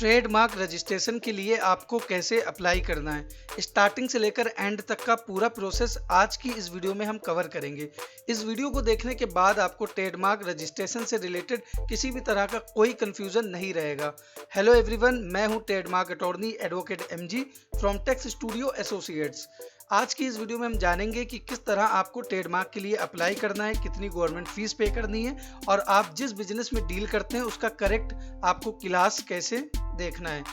Trademark registration के लिए आपको कैसे अप्लाई करना है, स्टार्टिंग से लेकर एंड तक का पूरा प्रोसेस आज की इस वीडियो में हम कवर करेंगे। इस वीडियो को देखने के बाद आपको ट्रेडमार्क रजिस्ट्रेशन से रिलेटेड किसी भी तरह का कोई कंफ्यूजन नहीं रहेगा। हेलो एवरीवन, मैं हूं trademark attorney advocate MG from Tex Studio Associates. आज की इस वीडियो में हम जानेंगे कि किस तरह आपको ट्रेडमार्क के लिए अप्लाई करना है, कितनी गवर्नमेंट फीस पे करनी है और आप जिस बिजनेस में डील करते हैं उसका करेक्ट आपको क्लास कैसे देखना है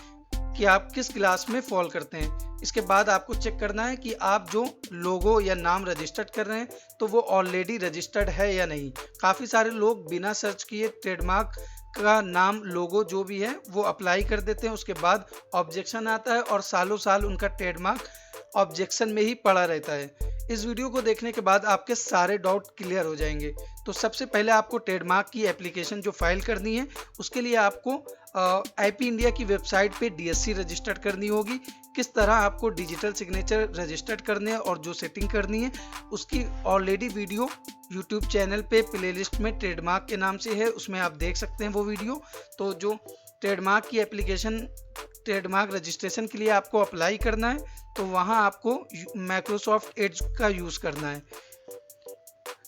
कि आप किस क्लास में फॉल करते हैं। इसके बाद आपको चेक करना है कि आप जो लोगो या नाम रजिस्टर्ड कर रहे हैं तो वो ऑलरेडी रजिस्टर्ड है या नहीं। काफ़ी सारे लोग बिना सर्च किए ट्रेडमार्क का नाम लोगो जो भी है वो अप्लाई कर देते हैं, उसके बाद ऑब्जेक्शन आता है और सालों साल उनका ट्रेडमार्क ऑब्जेक्शन में ही पड़ा रहता है। इस वीडियो को देखने के बाद आपके सारे डाउट क्लियर हो जाएंगे। तो सबसे पहले आपको ट्रेडमार्क की एप्लीकेशन जो फाइल करनी है उसके लिए आपको आईपी इंडिया की वेबसाइट पे डीएससी रजिस्टर्ड करनी होगी। किस तरह आपको डिजिटल सिग्नेचर रजिस्टर्ड करने हैं और जो सेटिंग करनी है उसकी ऑलरेडी वीडियो यूट्यूब चैनल पे प्लेलिस्ट में ट्रेडमार्क के नाम से है, उसमें आप देख सकते हैं वो वीडियो। तो जो ट्रेडमार्क की एप्लीकेशन ट्रेडमार्क रजिस्ट्रेशन के लिए आपको अप्लाई करना है तो वहां आपको माइक्रोसॉफ्ट एज का यूज़ करना है।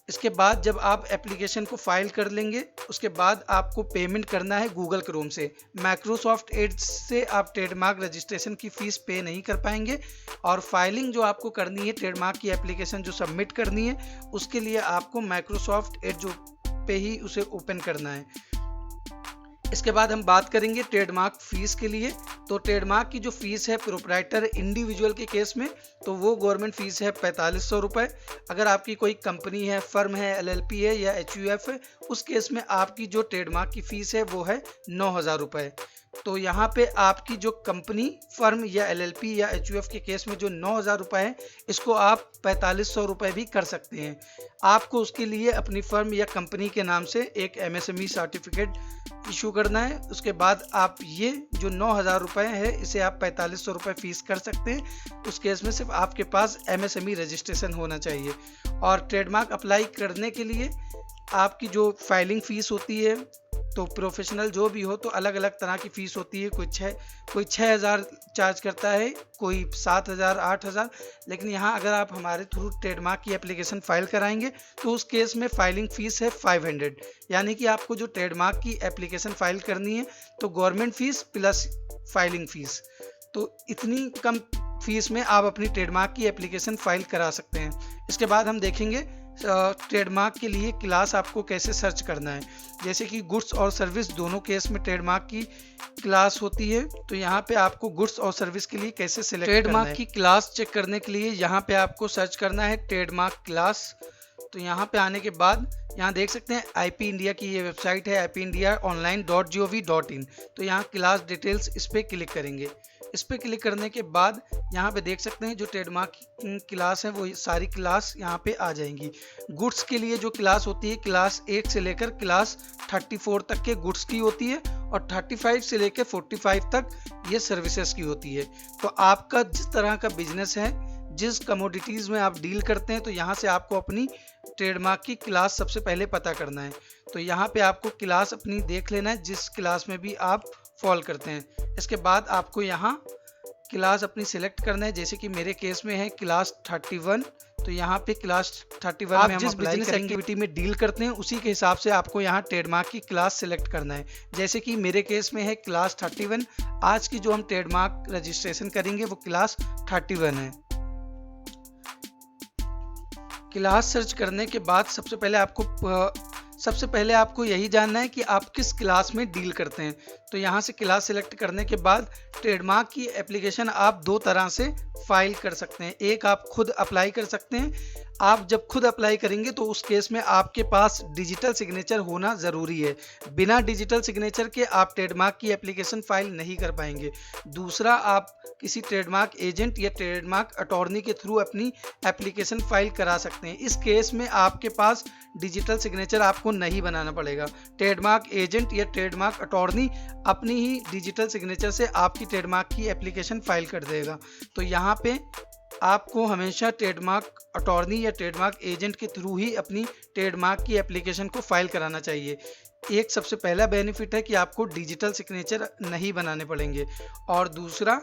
इसके बाद जब आप एप्लीकेशन को फाइल कर लेंगे उसके बाद आपको पेमेंट करना है गूगल क्रोम से। माइक्रोसॉफ्ट एज से आप ट्रेडमार्क रजिस्ट्रेशन की फ़ीस पे नहीं कर पाएंगे और फाइलिंग जो आपको करनी है ट्रेडमार्क की एप्लीकेशन जो सबमिट करनी है उसके लिए आपको माइक्रोसॉफ्ट एज पे ही उसे ओपन करना है। इसके बाद हम बात करेंगे ट्रेडमार्क फीस के लिए। तो ट्रेडमार्क की जो फीस है प्रोप्राइटर इंडिविजुअल के केस में तो वो गवर्नमेंट फीस है 4500 रुपये। अगर आपकी कोई कंपनी है, फर्म है, एलएलपी है या एचयूएफ है उस केस में आपकी जो ट्रेडमार्क की फीस है वो है 9000 रुपये। तो यहाँ पे आपकी जो कंपनी, फर्म या एलएलपी या एचयूएफ के केस में जो 9000 रुपये है इसको आप 4500 रुपये भी कर सकते हैं। आपको उसके लिए अपनी फर्म या कंपनी के नाम से एक एमएसएमई सर्टिफिकेट इशू करना है। उसके बाद आप ये जो 9000 रुपये है इसे आप 4500 रुपये फीस कर सकते हैं। उस केस में सिर्फ आपके पास एमएसएमई रजिस्ट्रेशन होना चाहिए। और ट्रेडमार्क अप्लाई करने के लिए आपकी जो फाइलिंग फ़ीस होती है तो प्रोफेशनल जो भी हो तो अलग अलग तरह की फ़ीस होती है। कोई 6000 चार्ज करता है, कोई 7000, 8000। लेकिन यहाँ अगर आप हमारे थ्रू ट्रेडमार्क की एप्लीकेशन फाइल कराएंगे तो उस केस में फाइलिंग फ़ीस है 500। यानी कि आपको जो ट्रेडमार्क की एप्लीकेशन फाइल करनी है तो government fees plus filing fees, तो इतनी कम फीस में आप अपनी ट्रेडमार्क की एप्लीकेशन फाइल करा सकते हैं। इसके बाद हम देखेंगे ट्रेडमार्क के लिए क्लास आपको कैसे सर्च करना है। जैसे कि गुड्स और सर्विस दोनों केस में ट्रेडमार्क की क्लास होती है तो यहाँ पे आपको गुड्स और सर्विस के लिए कैसे सिलेक्ट करना है। ट्रेडमार्क की क्लास चेक करने के लिए यहाँ पे आपको सर्च करना है ट्रेडमार्क क्लास। तो यहाँ पे आने के बाद यहाँ देख सकते हैं आईपी इंडिया की ये वेबसाइट है ipindiaonline.gov.in। तो यहाँ क्लास डिटेल्स इस पर क्लिक करेंगे। इस पर क्लिक करने के बाद यहाँ पे देख सकते हैं जो ट्रेडमार्क क्लास है वो सारी क्लास यहाँ पे आ जाएंगी। गुड्स के लिए जो क्लास होती है क्लास 1 से लेकर क्लास 34 तक के गुड्स की होती है और 35 से लेकर 45 तक ये सर्विसेज की होती है। तो आपका जिस तरह का बिजनेस है, जिस कमोडिटीज़ में आप डील करते हैं तो यहाँ से आपको अपनी ट्रेडमार्क की क्लास सबसे पहले पता करना है। तो यहाँ पे आपको क्लास अपनी देख लेना है जिस क्लास में भी आप फॉल करते हैं। इसके बाद आपको यहाँ क्लास अपनी सिलेक्ट करना है। जैसे कि मेरे केस में है क्लास 31। तो यहाँ पे क्लास 31 में हम जिस बिजनेस एक्टिविटी में डील करते हैं उसी के हिसाब से आपको यहाँ ट्रेडमार्क की क्लास सिलेक्ट करना है। जैसे कि मेरे केस में है क्लास 31। आज की जो हम ट्रेडमार्क रजिस्ट्रेशन करेंगे वो क्लास 31 है। क्लास सर्च करने के बाद सबसे पहले आपको यही जानना है कि आप किस क्लास में डील करते हैं। तो यहाँ से क्लास सिलेक्ट करने के बाद ट्रेडमार्क की एप्लीकेशन आप दो तरह से फाइल कर सकते हैं। एक आप खुद अप्लाई कर सकते हैं। आप जब खुद अप्लाई करेंगे तो उस केस में आपके पास डिजिटल सिग्नेचर होना ज़रूरी है। बिना डिजिटल सिग्नेचर के आप ट्रेडमार्क की एप्लीकेशन फाइल नहीं कर पाएंगे। दूसरा, आप किसी ट्रेडमार्क एजेंट या ट्रेडमार्क अटॉर्नी के थ्रू अपनी एप्लीकेशन फाइल करा सकते हैं। इस केस में आपके पास डिजिटल सिग्नेचर आपको नहीं बनाना पड़ेगा। ट्रेडमार्क एजेंट या ट्रेडमार्क अटॉर्नी अपनी ही डिजिटल सिग्नेचर से आपकी ट्रेडमार्क की एप्लीकेशन फाइल कर देगा। तो यहाँ पे आपको हमेशा ट्रेडमार्क अटॉर्नी या ट्रेडमार्क एजेंट के थ्रू ही अपनी ट्रेडमार्क की एप्लीकेशन को फाइल कराना चाहिए। एक सबसे पहला बेनिफिट है कि आपको डिजिटल सिग्नेचर नहीं बनाने पड़ेंगे, और दूसरा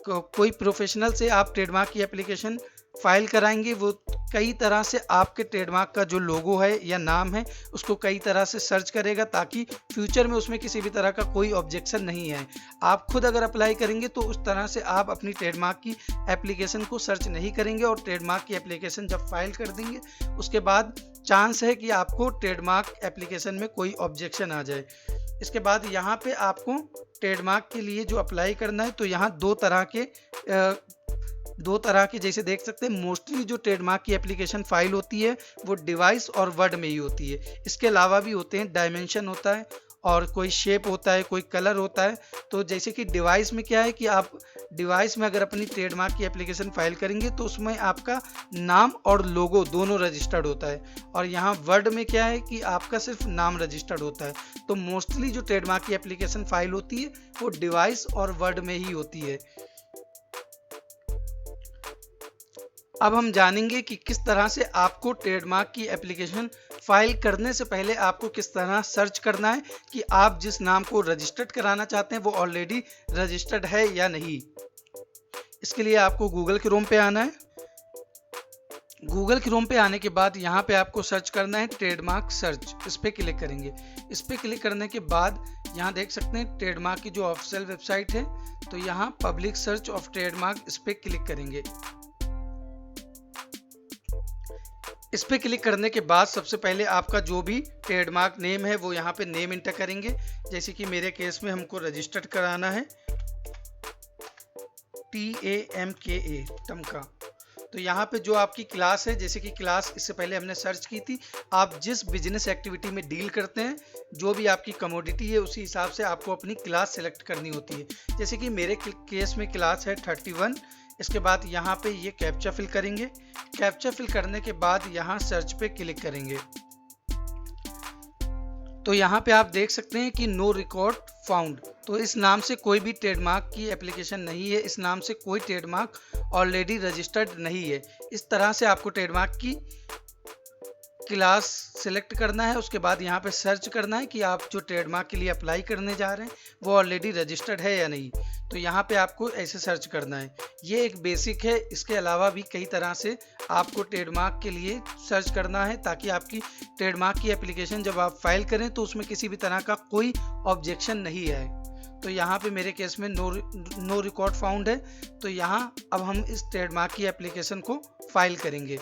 कोई प्रोफेशनल से आप ट्रेडमार्क की एप्लीकेशन फाइल कराएंगे, वो कई तरह से आपके ट्रेडमार्क का जो लोगो है या नाम है उसको कई तरह से सर्च करेगा, ताकि फ्यूचर में उसमें किसी भी तरह का कोई ऑब्जेक्शन नहीं है। आप खुद अगर अप्लाई करेंगे तो उस तरह से आप अपनी ट्रेडमार्क की एप्लीकेशन को सर्च नहीं करेंगे, और ट्रेडमार्क की एप्लीकेशन जब फाइल कर देंगे उसके बाद चांस है कि आपको ट्रेडमार्क एप्लीकेशन में कोई ऑब्जेक्शन आ जाए। इसके बाद यहाँ पे आपको ट्रेडमार्क के लिए जो अप्लाई करना है, तो यहाँ दो तरह के जैसे देख सकते हैं, मोस्टली जो ट्रेडमार्क की एप्लीकेशन फाइल होती है वो डिवाइस और वर्ड में ही होती है। इसके अलावा भी होते हैं, डायमेंशन होता है और कोई शेप होता है, कोई कलर होता है। तो जैसे कि डिवाइस में क्या है कि आप डिवाइस में अगर अपनी ट्रेडमार्क की एप्लीकेशन फाइल करेंगे तो उसमें आपका नाम और लोगो दोनों रजिस्टर्ड होता है, और यहाँ वर्ड में क्या है कि आपका सिर्फ नाम रजिस्टर्ड होता है। तो मोस्टली जो ट्रेडमार्क की एप्लीकेशन फाइल होती है वो डिवाइस और वर्ड में ही होती है। अब हम जानेंगे कि किस तरह से आपको ट्रेडमार्क की एप्लीकेशन फाइल करने से पहले आपको किस तरह सर्च करना है कि आप जिस नाम को रजिस्टर्ड कराना चाहते हैं वो ऑलरेडी रजिस्टर्ड है या नहीं। इसके लिए आपको गूगल क्रोम पे आना है। गूगल क्रोम पे आने के बाद यहाँ पे आपको सर्च करना है ट्रेडमार्क सर्च, इस पे क्लिक करेंगे। इस पे क्लिक करने के बाद यहाँ देख सकते हैं ट्रेडमार्क की जो ऑफिशियल वेबसाइट है, तो यहाँ पब्लिक सर्च ऑफ ट्रेडमार्क, इस पे क्लिक करेंगे। इस पे क्लिक करने के बाद सबसे पहले आपका जो भी ट्रेडमार्क नेम है वो यहाँ पे नेम इंटर करेंगे। जैसे कि मेरे केस में हमको रजिस्टर्ड कराना है TAMKA, टमका। तो यहाँ पे जो आपकी क्लास है, जैसे कि क्लास इससे पहले हमने सर्च की थी, आप जिस बिजनेस एक्टिविटी में डील करते हैं, जो भी आपकी कमोडिटी है उसी हिसाब से आपको अपनी क्लास सेलेक्ट करनी होती है। जैसे कि मेरे केस में क्लास है 31। इसके बाद यहाँ पे ये कैप्चा फिल करेंगे। कैप्चा फिल करने के बाद यहाँ सर्च पे क्लिक करेंगे। तो यहाँ पे आप देख सकते हैं कि नो रिकॉर्ड फाउंड, तो इस नाम से कोई भी ट्रेडमार्क की एप्लीकेशन नहीं है, इस नाम से कोई ट्रेडमार्क ऑलरेडी रजिस्टर्ड नहीं है। इस तरह से आपको ट्रेडमार्क की क्लास सिलेक्ट करना है। उसके बाद यहाँ पे सर्च करना है कि आप जो ट्रेडमार्क के लिए अप्लाई करने जा रहे हैं वो ऑलरेडी रजिस्टर्ड है या नहीं। तो यहाँ पे आपको ऐसे सर्च करना है। ये एक बेसिक है, इसके अलावा भी कई तरह से आपको ट्रेडमार्क के लिए सर्च करना है, ताकि आपकी ट्रेडमार्क की एप्लीकेशन जब आप फाइल करें तो उसमें किसी भी तरह का कोई ऑब्जेक्शन नहीं है। तो यहाँ पे मेरे केस में नो रिकॉर्ड फाउंड है। तो यहाँ अब हम इस ट्रेडमार्क की एप्लीकेशन को फाइल करेंगे।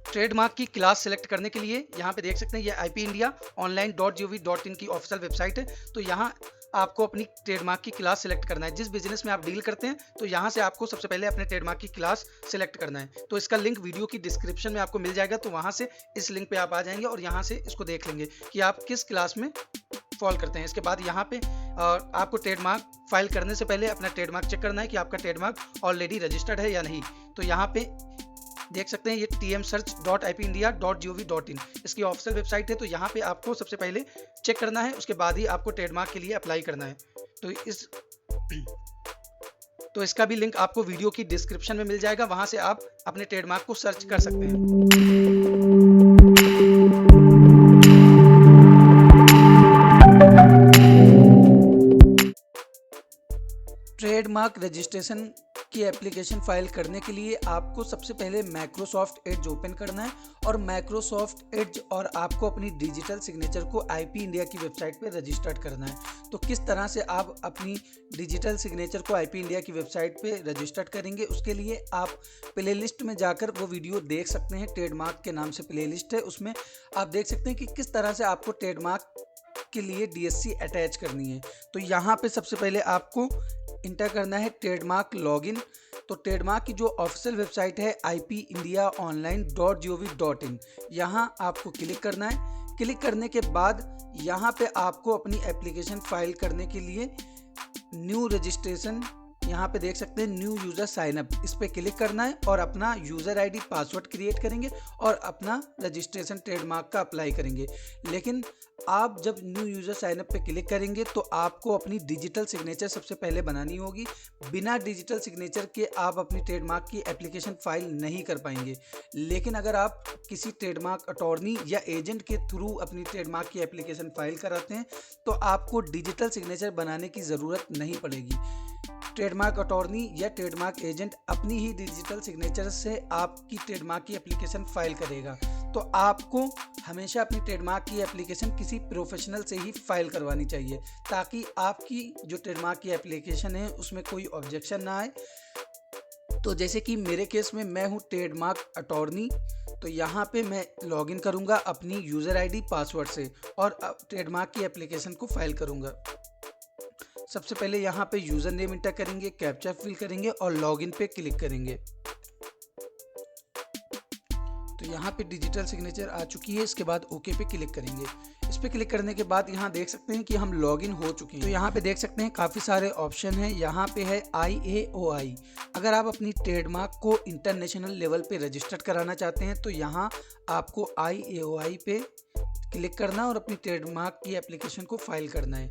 ट्रेडमार्क की क्लास सेलेक्ट करने के लिए यहाँ पे देख सकते हैं ये ipindiaonline.gov.in की ऑफिशियल वेबसाइट है। तो यहाँ आपको अपनी ट्रेडमार्क की क्लास सेलेक्ट करना है। जिस बिजनेस में आप डील करते हैं तो यहाँ से आपको सबसे पहले अपने ट्रेडमार्क की क्लास सेलेक्ट करना है। तो इसका लिंक वीडियो की डिस्क्रिप्शन में आपको मिल जाएगा, तो वहाँ से इस लिंक पे आप आ जाएंगे और यहाँ से इसको देख लेंगे कि आप किस क्लास में फॉल करते हैं। इसके बाद यहाँ पे आपको ट्रेडमार्क फाइल करने से पहले अपना ट्रेडमार्क चेक करना है कि आपका ट्रेडमार्क ऑलरेडी रजिस्टर्ड है या नहीं। तो यहाँ पे देख सकते हैं ये tmsearch.ipindia.gov.in इसकी ऑफिशियल वेबसाइट है। तो यहाँ पे आपको सबसे पहले चेक करना है, उसके बाद ही आपको ट्रेडमार्क के लिए अप्लाई करना है। तो इसका भी लिंक आपको वीडियो की डिस्क्रिप्शन में मिल जाएगा, वहां से आप अपने ट्रेडमार्क को सर्च कर सकते हैं। ट्रेडमार्क रजिस्ट्रेशन की एप्लीकेशन फाइल करने के लिए आपको सबसे पहले माइक्रोसॉफ्ट एज ओपन करना है, और माइक्रोसॉफ्ट एज और आपको अपनी डिजिटल सिग्नेचर को IP इंडिया की वेबसाइट पे रजिस्टर्ड करना है। तो किस तरह से आप अपनी डिजिटल सिग्नेचर को IP इंडिया की वेबसाइट पे रजिस्टर्ड करेंगे, उसके लिए आप प्लेलिस्ट में जाकर वो वीडियो देख सकते हैं। ट्रेडमार्क के नाम से प्लेलिस्ट है, उसमें आप देख सकते हैं कि किस तरह से आपको ट्रेडमार्क के लिए DSC अटैच करनी है। तो यहाँ पे सबसे पहले आपको इंटर करना है ट्रेडमार्क लॉगिन। तो ट्रेडमार्क की जो ऑफिशियल वेबसाइट है ipindiaonline.gov.in, यहाँ आपको क्लिक करना है। क्लिक करने के बाद यहाँ पे आपको अपनी एप्लीकेशन फाइल करने के लिए न्यू रजिस्ट्रेशन यहाँ पे देख सकते हैं न्यू यूज़र साइन अप, इस पर क्लिक करना है और अपना यूज़र आईडी पासवर्ड क्रिएट करेंगे और अपना रजिस्ट्रेशन ट्रेडमार्क का अप्लाई करेंगे। लेकिन आप जब न्यू यूज़र साइन अप पे क्लिक करेंगे तो आपको अपनी डिजिटल सिग्नेचर सबसे पहले बनानी होगी। बिना डिजिटल सिग्नेचर के आप अपनी ट्रेडमार्क की एप्लीकेशन फाइल नहीं कर पाएंगे। लेकिन अगर आप किसी ट्रेडमार्क अटॉर्नी या एजेंट के थ्रू अपनी ट्रेडमार्क की एप्लीकेशन फाइल कराते हैं तो आपको डिजिटल सिग्नेचर बनाने की ज़रूरत नहीं पड़ेगी। ट्रेडमार्क अटॉर्नी या ट्रेडमार्क एजेंट अपनी ही डिजिटल सिग्नेचर से आपकी ट्रेडमार्क की एप्लीकेशन फाइल करेगा। तो आपको हमेशा अपनी ट्रेडमार्क की एप्लीकेशन किसी प्रोफेशनल से ही फाइल करवानी चाहिए, ताकि आपकी जो ट्रेडमार्क की एप्लीकेशन है उसमें कोई ऑब्जेक्शन ना आए। तो जैसे कि मेरे केस में मैं हूँ ट्रेडमार्क अटॉर्नी, तो यहाँ पे मैं लॉगिन करूँगा अपनी यूज़र आईडी पासवर्ड से और ट्रेडमार्क की एप्लीकेशन को फाइल करूँगा। सबसे पहले यहाँ पे यूज़र नेम इंटर करेंगे, कैप्चा फिल करेंगे और लॉगिन पे क्लिक करेंगे। तो यहाँ पे डिजिटल सिग्नेचर आ चुकी है। इसके बाद ओके पे क्लिक करेंगे। इस पे क्लिक करने के बाद यहाँ देख सकते हैं कि हम लॉगिन हो चुके हैं। तो यहाँ पे देख सकते हैं काफ़ी सारे ऑप्शन हैं। यहाँ पे है IAOI। अगर आप अपनी ट्रेडमार्क को इंटरनेशनल लेवल पे रजिस्टर्ड कराना चाहते हैं तो यहाँ आपको IAOI पे क्लिक करना और अपनी ट्रेडमार्क की एप्लीकेशन को फाइल करना है।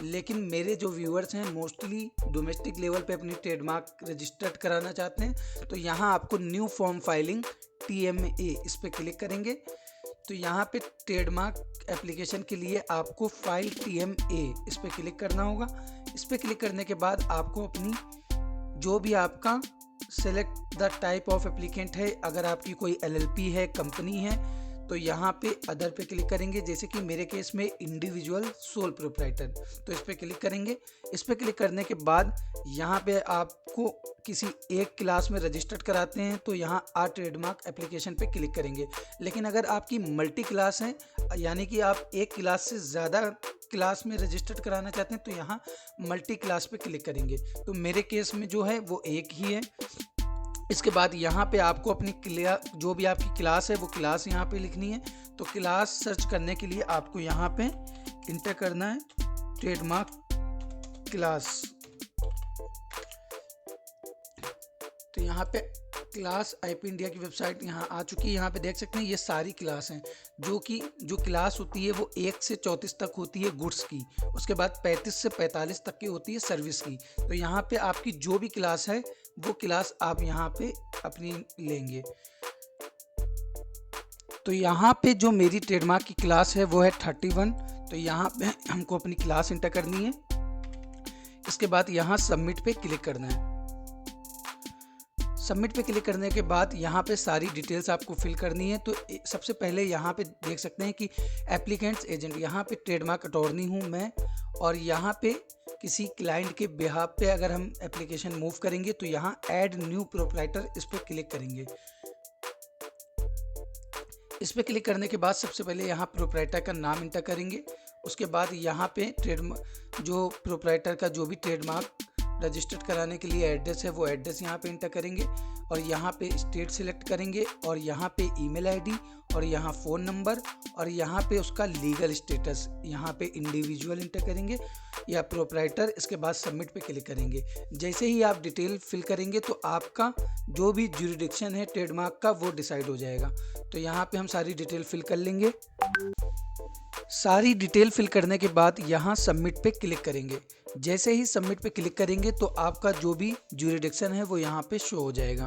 लेकिन मेरे जो व्यूअर्स हैं मोस्टली डोमेस्टिक लेवल पे अपनी ट्रेडमार्क रजिस्टर्ड कराना चाहते हैं, तो यहाँ आपको न्यू फॉर्म फाइलिंग TMA इस पर क्लिक करेंगे। तो यहाँ पे ट्रेडमार्क एप्लीकेशन के लिए आपको फाइल TMA इस पर क्लिक करना होगा। इस पर क्लिक करने के बाद आपको अपनी जो भी आपका select the type of applicant है, अगर आपकी कोई LLP है, कंपनी है, तो यहाँ पे अदर पे क्लिक करेंगे। जैसे कि मेरे केस में इंडिविजुअल सोल प्रोप्राइटर, तो इस पे क्लिक करेंगे। इस पे क्लिक करने के बाद यहाँ पे आपको किसी एक क्लास में रजिस्टर्ड कराते हैं तो यहाँ ट्रेडमार्क एप्लीकेशन पे क्लिक करेंगे। लेकिन अगर आपकी मल्टी क्लास है, यानी कि आप एक क्लास से ज़्यादा क्लास में रजिस्टर्ड कराना चाहते हैं, तो यहाँ मल्टी क्लास पे क्लिक करेंगे। तो मेरे केस में जो है वो एक ही है। इसके बाद यहाँ पे आपको अपनी जो भी आपकी क्लास है वो क्लास यहाँ पे लिखनी है। तो क्लास सर्च करने के लिए आपको यहाँ पे इंटर करना है ट्रेडमार्क क्लास। तो यहाँ पे क्लास IP इंडिया की वेबसाइट यहाँ आ चुकी है। यहाँ पे देख सकते हैं ये सारी क्लास हैं, जो क्लास होती है वो 1 से 34 तक होती है गुड्स की, उसके बाद 35 से 45 तक की होती है सर्विस की। तो यहाँ पे आपकी जो भी क्लास है वो क्लास आप यहाँ पे अपनी लेंगे। तो यहाँ पे जो मेरी ट्रेडमार्क की क्लास है वो है 31। तो यहाँ पे हमको अपनी क्लास इंटर करनी है। इसके बाद यहाँ सबमिट पे क्लिक करना है। सबमिट पे क्लिक करने के बाद यहाँ पे सारी डिटेल्स आपको फिल करनी है। तो सबसे पहले यहाँ पे देख सकते हैं कि एप्लीकेंट्स एजेंट, यहाँ पे ट्रेडमार्क अटॉर्नी हूँ मैं, और यहाँ पे किसी क्लाइंट के बिहाफ पे अगर हम एप्लीकेशन मूव करेंगे तो यहाँ ऐड न्यू प्रोप्राइटर इस पर क्लिक करेंगे। इस पर क्लिक करने के बाद सबसे पहले यहाँ प्रोप्राइटर का नाम इंटर करेंगे। उसके बाद यहाँ पे जो प्रोप्राइटर का जो भी ट्रेडमार्क रजिस्टर्ड कराने के लिए एड्रेस है वो एड्रेस यहाँ पे इंटर करेंगे और यहाँ पे स्टेट सिलेक्ट करेंगे और यहाँ पे ईमेल आईडी और यहाँ फ़ोन नंबर और यहाँ पे उसका लीगल स्टेटस, यहाँ पे इंडिविजुअल इंटर करेंगे या प्रोप्राइटर। इसके बाद सबमिट पे क्लिक करेंगे। जैसे ही आप डिटेल फिल करेंगे तो आपका जो भी ज्यूरिडिक्शन है ट्रेडमार्क का वो डिसाइड हो जाएगा। तो यहाँ पे हम सारी डिटेल फिल कर लेंगे। सारी डिटेल फिल करने के बाद यहाँ सबमिट पे क्लिक करेंगे। जैसे ही सबमिट पे क्लिक करेंगे तो आपका जो भी ज्यूरिडिक्शन है वो यहाँ पे शो हो जाएगा।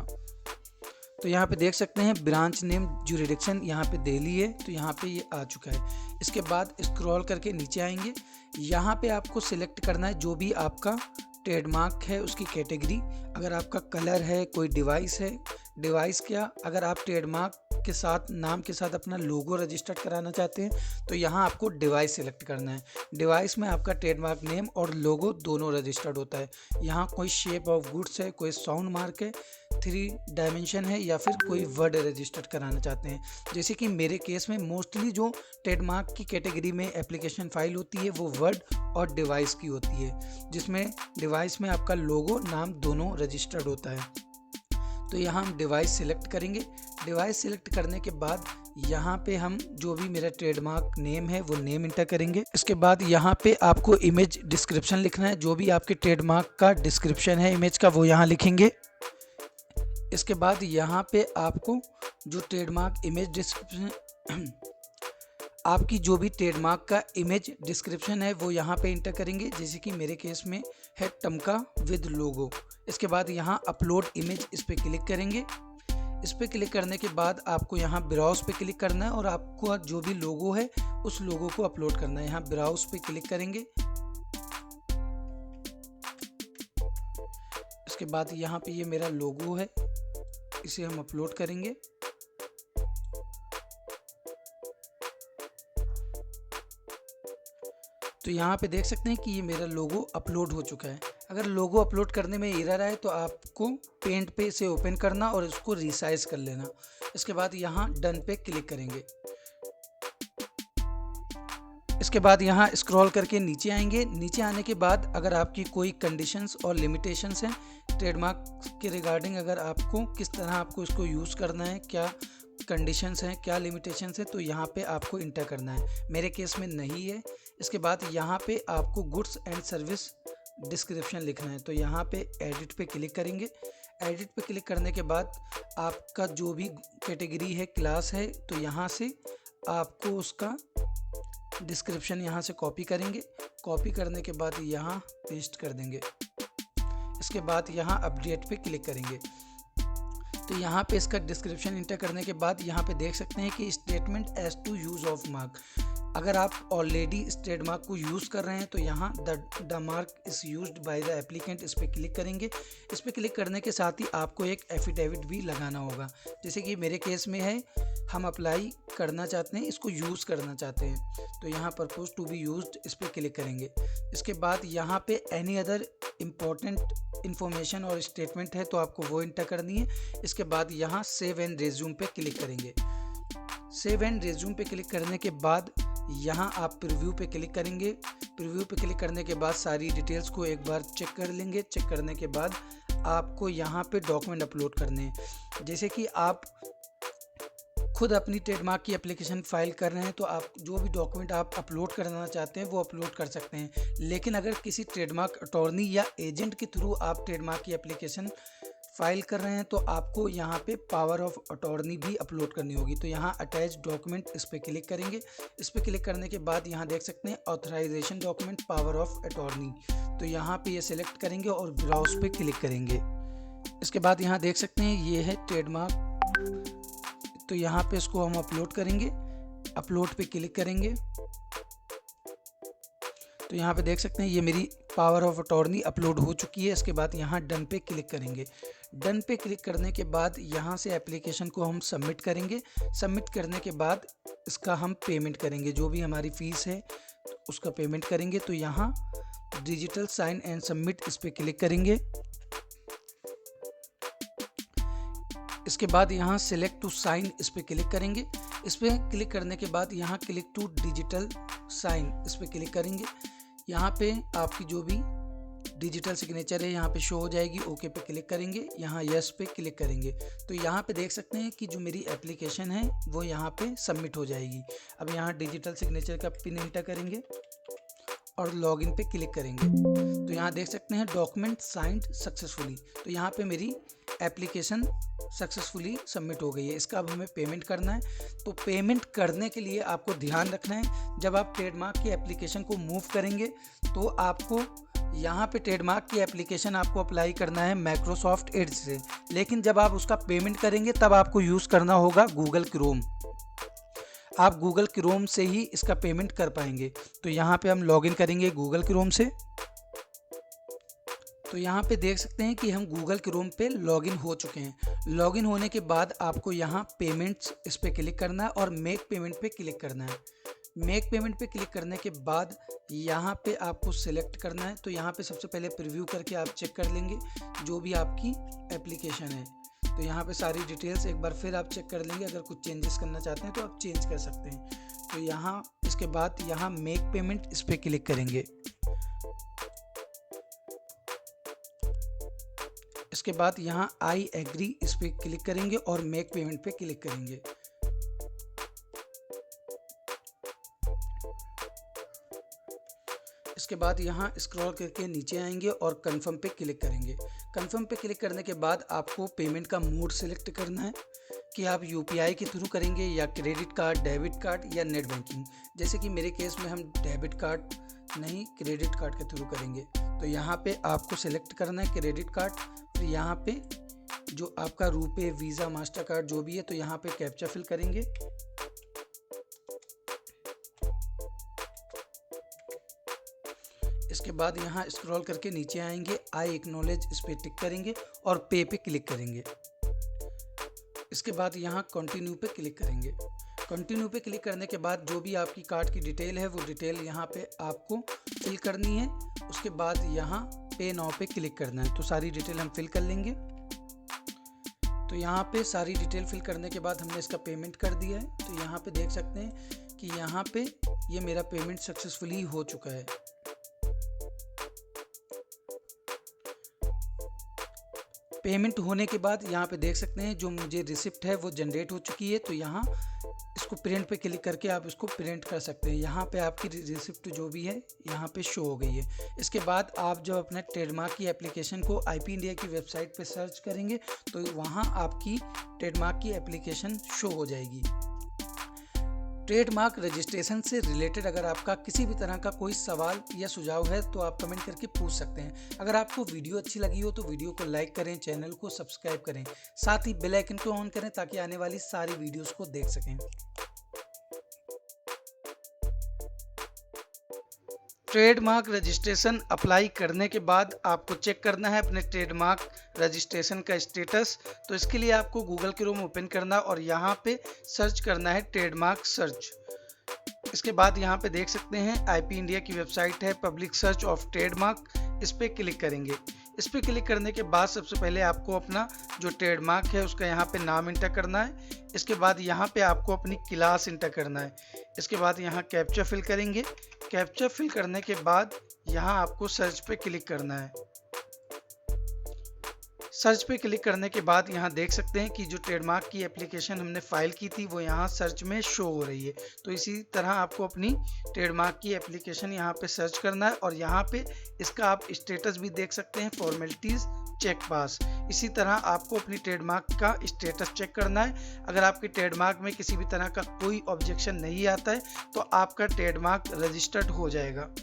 तो यहाँ पे देख सकते हैं ब्रांच नेम ज्यूरिडिक्शन यहाँ पे दिल्ली है, तो यहाँ पे ये आ चुका है। इसके बाद स्क्रॉल करके नीचे आएंगे। यहाँ पे आपको सिलेक्ट करना है जो भी आपका ट्रेडमार्क है उसकी कैटेगरी। अगर आपका कलर है, कोई डिवाइस है, डिवाइस क्या, अगर आप ट्रेडमार्क के साथ नाम के साथ अपना लोगो रजिस्टर्ड कराना चाहते हैं तो यहाँ आपको डिवाइस सिलेक्ट करना है। डिवाइस में आपका ट्रेडमार्क नेम और लोगो दोनों रजिस्टर्ड होता है। यहाँ कोई शेप ऑफ गुड्स है, कोई साउंड मार्क है, 3 डायमेंशन है या फिर कोई वर्ड रजिस्टर्ड कराना चाहते हैं। जैसे कि मेरे केस में मोस्टली जो ट्रेडमार्क की कैटेगरी में एप्लीकेशन फाइल होती है वो वर्ड और डिवाइस की होती है, जिसमें डिवाइस में आपका लोगो नाम दोनों रजिस्टर्ड होता है। तो यहाँ हम डिवाइस सिलेक्ट करेंगे। डिवाइस सिलेक्ट करने के बाद यहाँ पे हम जो भी मेरा ट्रेडमार्क नेम है वो नेम इंटर करेंगे। इसके बाद यहाँ पे आपको इमेज डिस्क्रिप्शन लिखना है, जो भी आपके ट्रेडमार्क का डिस्क्रिप्शन है इमेज का वो यहाँ लिखेंगे। इसके बाद यहाँ पे आपको जो ट्रेडमार्क इमेज डिस्क्रिप्शन आपकी जो भी ट्रेडमार्क का इमेज डिस्क्रिप्शन है वो यहाँ पे इंटर करेंगे, जैसे कि मेरे केस में है टमका विद लोगो। इसके बाद यहाँ अपलोड इमेज इस पर क्लिक करेंगे। इस पर क्लिक करने के बाद आपको यहाँ ब्राउज पे क्लिक करना है और आपको जो भी लोगो है उस लोगो को अपलोड करना है। यहाँ ब्राउज पे क्लिक करेंगे। इसके बाद यहाँ पे ये मेरा लोगो है, इसे हम अपलोड करेंगे। तो यहाँ पे देख सकते हैं कि ये मेरा लोगो अपलोड हो चुका है। अगर लोगो अपलोड करने में एरर आए तो आपको पेंट पे इसे ओपन करना और इसको रिसाइज कर लेना। इसके बाद यहाँ डन पे क्लिक करेंगे। इसके बाद यहाँ स्क्रॉल करके नीचे आएंगे। नीचे आने के बाद अगर आपकी कोई कंडीशंस और लिमिटेशंस हैं ट्रेडमार्क के रिगार्डिंग, अगर आपको किस तरह आपको इसको यूज़ करना है, क्या कंडीशंस हैं, क्या लिमिटेशंस हैं, तो यहाँ पे आपको इंटर करना है। मेरे केस में नहीं है। इसके बाद यहाँ पे आपको गुड्स एंड सर्विस डिस्क्रिप्शन लिखना है, तो यहाँ पे एडिट पे क्लिक करेंगे। एडिट पे क्लिक करने के बाद आपका जो भी कैटेगरी है, क्लास है, तो यहाँ से आपको उसका डिस्क्रिप्शन यहाँ से कॉपी करेंगे। कॉपी करने के बाद यहाँ पेस्ट कर देंगे। इसके बाद यहाँ अपडेट पे क्लिक करेंगे। तो यहाँ पे इसका डिस्क्रिप्शन इंटर करने के बाद यहाँ पे देख सकते हैं कि statement as to use of mark. अगर आप ऑलरेडी इस ट्रेडमार्क को यूज़ कर रहे हैं तो यहाँ the mark is used by the applicant, इस पर क्लिक करेंगे। इस पर क्लिक करने के साथ ही आपको एक एफिडेविट भी लगाना होगा, जैसे कि मेरे केस में है, हम अप्लाई करना चाहते हैं, इसको यूज़ करना चाहते हैं, तो यहाँ परपोज टू बी यूज्ड इस पर क्लिक करेंगे। इसके बाद यहाँ पे एनी अदर इम्पोर्टेंट इन्फॉर्मेशन और स्टेटमेंट है तो आपको वो इंटर करनी है। इसके बाद यहाँ सेव एंड रेज्यूम पे क्लिक करेंगे। सेव एंड रेज्यूम पे क्लिक करने के बाद यहाँ आप प्रीव्यू पे क्लिक करेंगे। प्रीव्यू पे क्लिक करने के बाद सारी डिटेल्स को एक बार चेक कर लेंगे। चेक करने के बाद आपको यहाँ पे डॉक्यूमेंट अपलोड करने हैं। जैसे कि आप खुद अपनी ट्रेडमार्क की एप्लीकेशन फाइल कर रहे हैं तो आप जो भी डॉक्यूमेंट आप अपलोड करना चाहते हैं वो अपलोड कर सकते हैं। लेकिन अगर किसी ट्रेडमार्क अटॉर्नी या एजेंट के थ्रू आप ट्रेडमार्क की एप्लीकेशन फाइल कर रहे हैं तो आपको यहाँ पे पावर ऑफ अटॉर्नी भी अपलोड करनी होगी। तो यहाँ अटैच डॉक्यूमेंट इस पर क्लिक करेंगे। इस पर क्लिक करने के बाद यहाँ देख सकते हैं authorization document power of attorney, तो यहाँ पे ये सिलेक्ट करेंगे और ब्राउज पे क्लिक करेंगे। इसके बाद यहाँ देख सकते हैं ये है ट्रेडमार्क, तो यहाँ पे इसको हम अपलोड करेंगे। अपलोड पे क्लिक करेंगे तो यहाँ पे देख सकते हैं ये मेरी पावर ऑफ अटॉर्नी अपलोड हो चुकी है। इसके बाद यहाँ डन पे क्लिक करेंगे। डन पे क्लिक करने के बाद यहाँ से एप्लीकेशन को हम सबमिट करेंगे। सबमिट करने के बाद इसका हम पेमेंट करेंगे, जो भी हमारी फ़ीस है उसका पेमेंट करेंगे। तो यहाँ डिजिटल साइन एंड सबमिट इस पर क्लिक करेंगे। इसके बाद यहाँ सेलेक्ट टू साइन इस पर क्लिक करेंगे। इस पर क्लिक करने के बाद यहाँ क्लिक टू डिजिटल साइन इस पर क्लिक करेंगे। यहाँ पे आपकी जो भी डिजिटल सिग्नेचर है यहाँ पे शो हो जाएगी। ओके पे क्लिक करेंगे। यहाँ यस पे क्लिक करेंगे तो यहाँ पे देख सकते हैं कि जो मेरी एप्लीकेशन है वो यहाँ पे सबमिट हो जाएगी। अब यहाँ डिजिटल सिग्नेचर का पिन एंटर करेंगे और लॉगिन पे क्लिक करेंगे तो यहाँ देख सकते हैं डॉक्यूमेंट साइंड सक्सेसफुली। तो यहाँ पे मेरी एप्लीकेशन सक्सेसफुली सबमिट हो गई है। इसका अब हमें पेमेंट करना है। तो पेमेंट करने के लिए आपको ध्यान रखना है, जब आप ट्रेडमार्क की एप्लीकेशन को मूव करेंगे तो आपको यहाँ पे ट्रेडमार्क की एप्लीकेशन आपको अप्लाई करना है माइक्रोसॉफ्ट एज से, लेकिन जब आप उसका पेमेंट करेंगे तब आपको यूज़ करना होगा गूगल क्रोम। आप गूगल क्रोम से ही इसका पेमेंट कर पाएंगे। तो यहाँ पे हम लॉगिन करेंगे गूगल क्रोम से। तो यहाँ पे देख सकते हैं कि हम गूगल क्रोम पे लॉगिन हो चुके हैं। लॉगिन होने के बाद आपको यहाँ पेमेंट्स इस पर क्लिक करना है और मेक पेमेंट पे क्लिक करना है। मेक पेमेंट पे क्लिक करने के बाद यहाँ पे आपको सिलेक्ट करना है। तो यहाँ पे सबसे पहले प्रीव्यू करके आप चेक कर लेंगे जो भी आपकी एप्लीकेशन है। तो यहाँ पे सारी डिटेल्स एक बार फिर आप चेक कर लेंगे। अगर कुछ चेंजेस करना चाहते हैं तो आप चेंज कर सकते हैं। तो यहाँ इसके बाद यहाँ मेक पेमेंट इस पर क्लिक करेंगे। इसके बाद यहाँ आई एग्री इस पर क्लिक करेंगे और मेक पेमेंट पे क्लिक करेंगे। इसके बाद यहाँ स्क्रॉल करके नीचे आएंगे और कंफर्म पे क्लिक करेंगे। कंफर्म पे क्लिक करने के बाद आपको पेमेंट का मोड सिलेक्ट करना है कि आप यूपीआई के थ्रू करेंगे या क्रेडिट कार्ड, डेबिट कार्ड या नेट बैंकिंग। जैसे कि मेरे केस में हम डेबिट कार्ड नहीं क्रेडिट कार्ड के थ्रू करेंगे। तो यहाँ पे आपको सिलेक्ट करना है क्रेडिट कार्ड। फिर यहाँ पे जो आपका रुपे, वीज़ा, मास्टर कार्ड जो भी है, तो यहाँ पे कैप्चा फिल करेंगे। इसके बाद यहाँ स्क्रॉल करके नीचे आएंगे, आई एक्नॉलेज इस पर टिक करेंगे और पे पे क्लिक करेंगे। इसके बाद यहाँ कंटिन्यू पे क्लिक करेंगे। कंटिन्यू पे क्लिक करने के बाद जो भी आपकी कार्ड की डिटेल है वो डिटेल यहाँ पे आपको फिल करनी है। उसके बाद यहाँ पे नाउ पे क्लिक करना है। तो सारी डिटेल हम फिल कर लेंगे। तो यहाँ पे सारी डिटेल फिल करने के बाद हमने इसका पेमेंट कर दिया है। तो यहाँ पे देख सकते हैं कि यहाँ पे ये मेरा पेमेंट सक्सेसफुली हो चुका है। पेमेंट होने के बाद यहाँ पे देख सकते हैं जो मुझे रिसिप्ट है वो जनरेट हो चुकी है। तो यहाँ इसको प्रिंट पे क्लिक करके आप इसको प्रिंट कर सकते हैं। यहाँ पे आपकी रिसिप्ट जो भी है यहाँ पे शो हो गई है। इसके बाद आप जब अपने ट्रेडमार्क की एप्लीकेशन को आईपी इंडिया की वेबसाइट पे सर्च करेंगे तो वहाँ आपकी ट्रेडमार्क की एप्लीकेशन शो हो जाएगी। ट्रेडमार्क रजिस्ट्रेशन से रिलेटेड अगर आपका किसी भी तरह का कोई सवाल या सुझाव है तो आप कमेंट करके पूछ सकते हैं। अगर आपको वीडियो अच्छी लगी हो तो वीडियो को लाइक करें, चैनल को सब्सक्राइब करें, साथ ही बेल आइकन को ऑन करें ताकि आने वाली सारी वीडियोस को देख सकें। ट्रेडमार्क रजिस्ट्रेशन अप्लाई करने के बाद आपको चेक करना है अपने ट्रेडमार्क रजिस्ट्रेशन का स्टेटस। तो इसके लिए आपको गूगल क्रोम ओपन करना और यहाँ पे सर्च करना है ट्रेडमार्क सर्च। इसके बाद यहाँ पे देख सकते हैं आईपी इंडिया की वेबसाइट है पब्लिक सर्च ऑफ ट्रेडमार्क, इस पे क्लिक करेंगे। इस पे क्लिक करने के बाद सबसे पहले आपको अपना जो ट्रेडमार्क है उसका यहाँ पे नाम इंटर करना है। इसके बाद यहाँ पे आपको अपनी क्लास इंटर करना है। इसके बाद यहाँ कैप्चा फिल करेंगे। कैप्चा फिल करने के बाद यहाँ आपको सर्च पे क्लिक करना है। सर्च पे क्लिक करने के बाद यहाँ देख सकते हैं कि जो ट्रेडमार्क की एप्लीकेशन हमने फाइल की थी वो यहाँ सर्च में शो हो रही है। तो इसी तरह आपको अपनी ट्रेडमार्क की एप्लीकेशन यहाँ पे सर्च करना है और यहाँ पे इसका आप स्टेटस भी देख सकते हैं, फॉर्मेलिटीज चेक पास। इसी तरह आपको अपनी ट्रेडमार्क का स्टेटस चेक करना है। अगर आपके ट्रेडमार्क में किसी भी तरह का कोई ऑब्जेक्शन नहीं आता है तो आपका ट्रेडमार्क रजिस्टर्ड हो जाएगा।